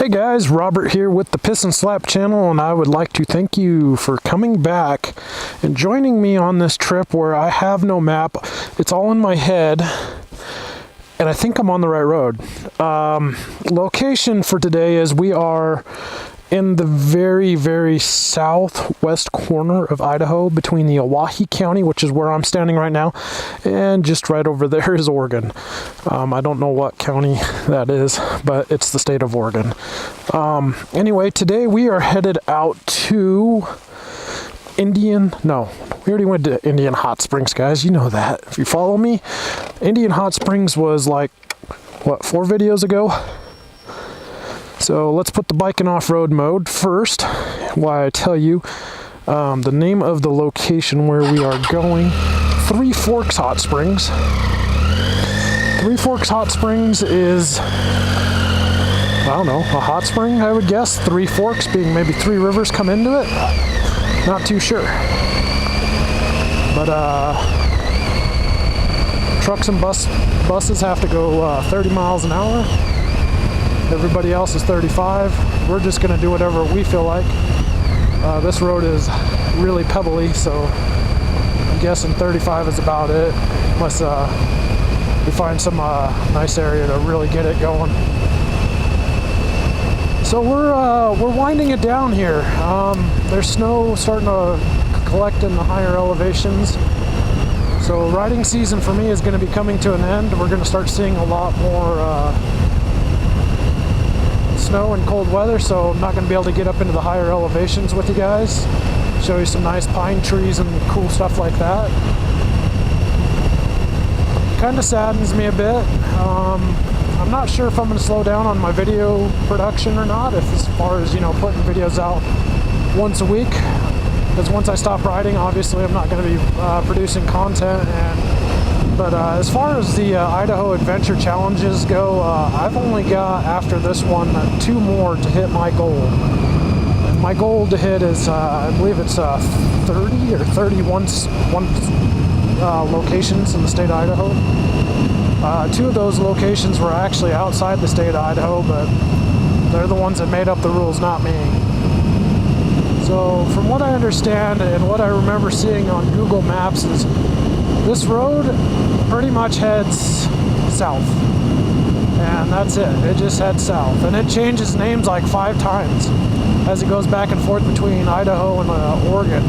Hey guys, Robert here with the Piston Slap channel, and I would like to thank you for coming back and joining me on this trip where I have no map. It's all in my head, and I think I'm on the right road. Location for today is we are in the very southwest corner of Idaho between the Owyhee County, which is where I'm standing right now, and just right over there is Oregon. I don't know what county that is, but it's the state of Oregon. Anyway, today we are headed out to we already went to Indian Hot Springs, guys. You know that. If you follow me, Indian Hot Springs was like, what, 4 videos ago? So let's put the bike in off-road mode first. Why I tell you the name of the location where we are going, Three Forks Hot Springs. Three Forks Hot Springs is, I don't know, a hot spring, I would guess. Three Forks being maybe 3 rivers come into it. Not too sure. But trucks and buses have to go 30 miles an hour. Everybody else is 35. We're just gonna do whatever we feel like. This road is really pebbly, so I'm guessing 35 is about it, unless we find some nice area to really get it going. So we're winding it down here. There's snow starting to collect in the higher elevations. So riding season for me is going to be coming to an end. We're going to start seeing a lot more snow and cold weather, so I'm not going to be able to get up into the higher elevations with you guys. Show you some nice pine trees and cool stuff like that. Kind of saddens me a bit. I'm not sure if I'm going to slow down on my video production or not, as far as, putting videos out once a week. Because once I stop riding, obviously I'm not going to be producing content. But as far as the Idaho Adventure Challenges go, I've only got, after this one, 2 more to hit my goal. And my goal to hit is, I believe it's 30 or 31 locations in the state of Idaho. 2 of those locations were actually outside the state of Idaho, but they're the ones that made up the rules, not me. So from what I understand and what I remember seeing on Google Maps is this road pretty much heads south, and that's it. It just heads south, and it changes names like 5 times as it goes back and forth between Idaho and Oregon.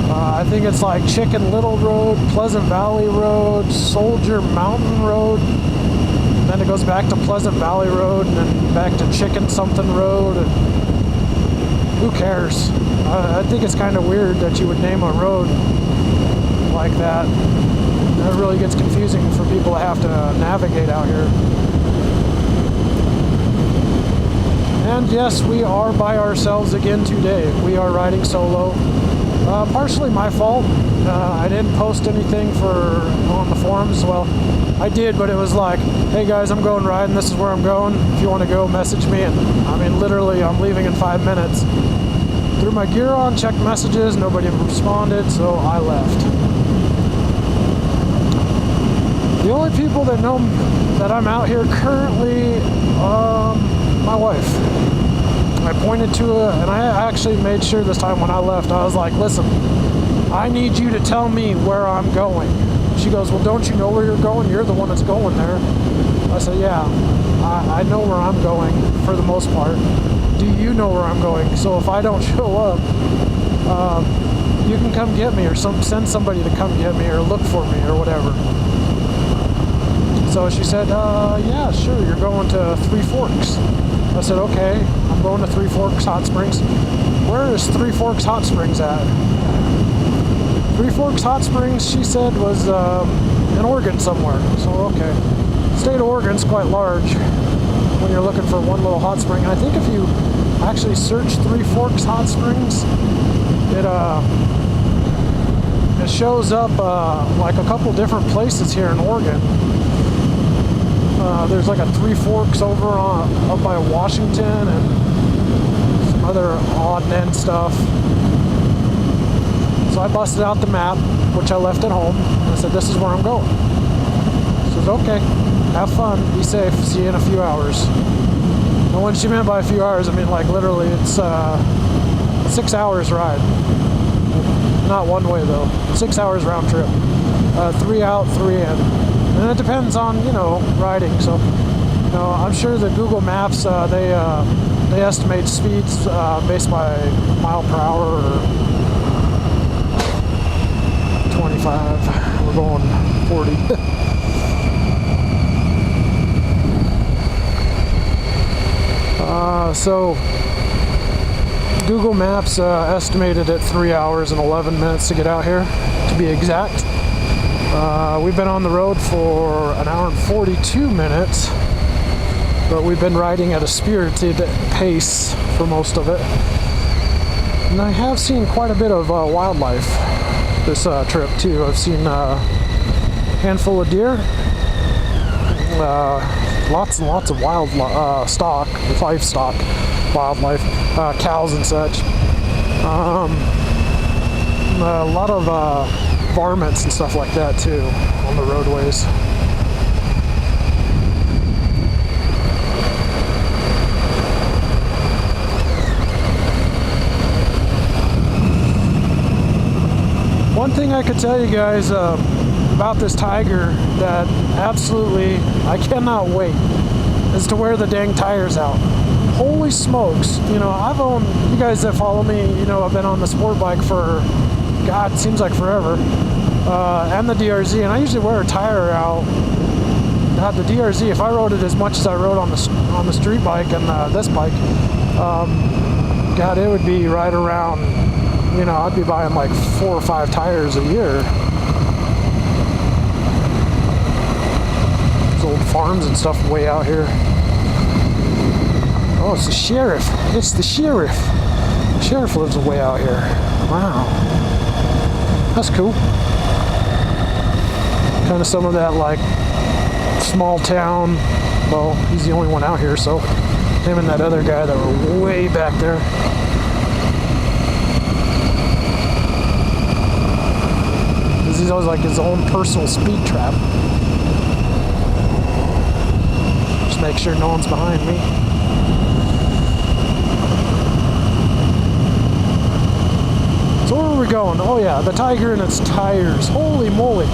I think it's like Chicken Little Road, Pleasant Valley Road, Soldier Mountain Road, and then it goes back to Pleasant Valley Road, and then back to Chicken Something Road, and who cares? I think it's kind of weird that you would name a road like that. It really gets confusing for people that have to navigate out here. And yes, we are by ourselves again today. We are riding solo. Partially my fault. I didn't post anything on the forums. Well, I did, but it was like, hey guys, I'm going riding, this is where I'm going. If you want to go, message me. And literally, I'm leaving in 5 minutes. Threw my gear on, checked messages, nobody responded, so I left. The only people that know that I'm out here currently, my wife. I pointed to it, and I actually made sure this time when I left, I was like, listen, I need you to tell me where I'm going. She goes, well, don't you know where you're going? You're the one that's going there. I said, yeah, I know where I'm going for the most part. Do you know where I'm going? So if I don't show up, you can come get me, or send somebody to come get me, or look for me, or whatever. So she said, yeah, sure, you're going to Three Forks. I said, okay, I'm going to Three Forks Hot Springs. Where is Three Forks Hot Springs at? Three Forks Hot Springs, she said, was in Oregon somewhere. So, okay. The state of Oregon's quite large when you're looking for one little hot spring. And I think if you actually search Three Forks Hot Springs, it shows up like a couple different places here in Oregon. There's like a Three Forks over up by Washington, and some other odd and end stuff. So I busted out the map, which I left at home, and I said, this is where I'm going. She says, okay, have fun, be safe, see you in a few hours. And when she meant by a few hours, I mean like literally it's 6 hours ride. Not one way though. 6 hours round trip. 3 out, 3 in. And it depends on, you know, riding. So, you know, I'm sure the Google Maps, they estimate speeds based by mile per hour or 25. We're going 40. So Google Maps estimated at 3 hours and 11 minutes to get out here, to be exact. We've been on the road for an hour and 42 minutes, but we've been riding at a spirited pace for most of it. And I have seen quite a bit of wildlife this trip too. I've seen a handful of deer, lots and lots of wild livestock, wildlife, cows and such. A lot of varmints and stuff like that too on the roadways. One thing I could tell you guys about this Tiger that absolutely I cannot wait is to wear the dang tires out. Holy smokes, you know, I've owned, you guys that follow me, you know, I've been on the sport bike for, God, it seems like forever, and the DRZ, and I usually wear a tire out. God, the DRZ, if I rode it as much as I rode on the street bike and this bike, God, it would be right around, you know, I'd be buying like 4 or 5 tires a year. Those old farms and stuff way out here. Oh, it's the sheriff. It's the sheriff. The sheriff lives way out here. Wow. That's cool. Kind of some of that like small town. Well, he's the only one out here, so him and that other guy that were way back there. He's always like his own personal speed trap. Just make sure no one's behind me. So where are we going? Oh yeah, the Tiger and its tires. Holy moly.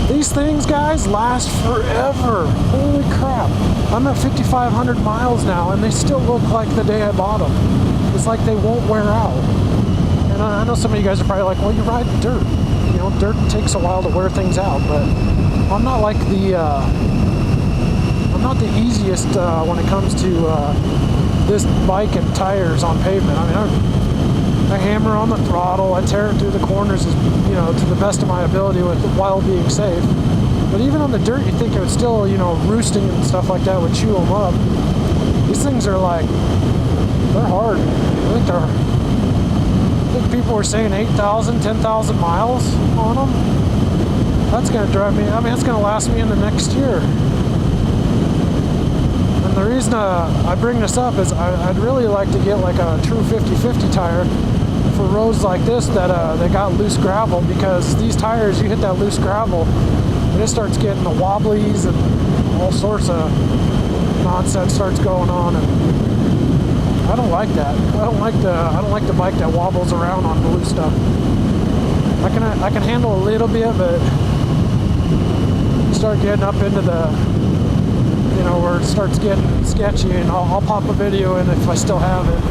These things, guys, last forever. Holy crap. I'm at 5,500 miles now and they still look like the day I bought them. It's like they won't wear out. And I know some of you guys are probably like, well, you ride dirt. You know, dirt takes a while to wear things out, but I'm not like I'm not the easiest when it comes to this bike and tires on pavement. I mean, I hammer on the throttle, I tear it through the corners, you know, to the best of my ability while being safe. But even on the dirt, you think it would still, you know, roosting and stuff like that would chew them up. These things are like, they're hard. I think people were saying 8,000, 10,000 miles on them. That's going to drive me, I mean, it's going to last me into next year. And the reason I bring this up is I'd really like to get like a true 50/50 tire for roads like this that they got loose gravel, because these tires, you hit that loose gravel and it starts getting the wobblies and all sorts of nonsense starts going on, and I don't like that. I don't like the bike that wobbles around on the loose stuff. I can handle a little bit, but you start getting up into the, you know, where it starts getting sketchy, and I'll pop a video in if I still have it.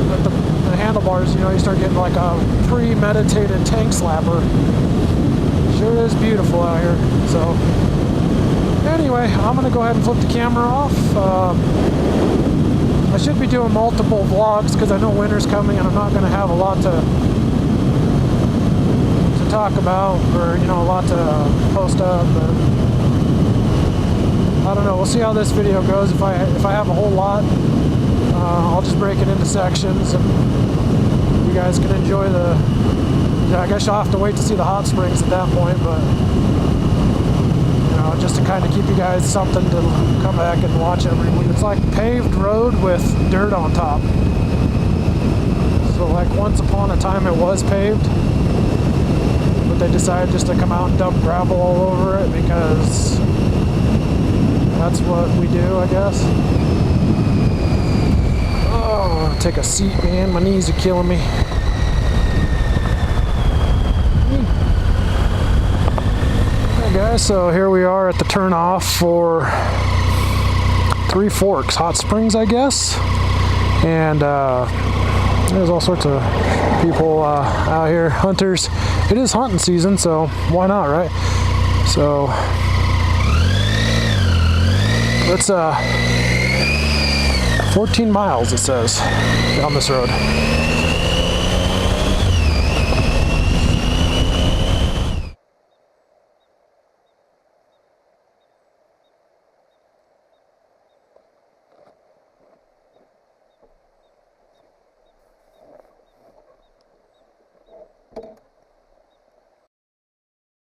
But the handlebars, you know, you start getting like a premeditated tank slapper. Sure is beautiful out here. So anyway, I'm gonna go ahead and flip the camera off. I should be doing multiple vlogs because I know winter's coming and I'm not gonna have a lot to talk about, or, you know, a lot to post up. But I don't know, we'll see how this video goes. If I have a whole lot, I'll just break it into sections and you guys can enjoy the, yeah, I guess you'll have to wait to see the hot springs at that point, but you know, just to kind of keep you guys something to come back and watch every week. It's like paved road with dirt on top. So like once upon a time it was paved, but but they decided just to come out and dump gravel all over it because that's what we do, I guess. Oh, take a seat, man. My knees are killing me. Hey guys, so here we are at the turnoff for Three Forks Hot Springs, I guess. And there's all sorts of people out here, hunters. It is hunting season, so why not, right? So let's 14 miles, it says, down this road.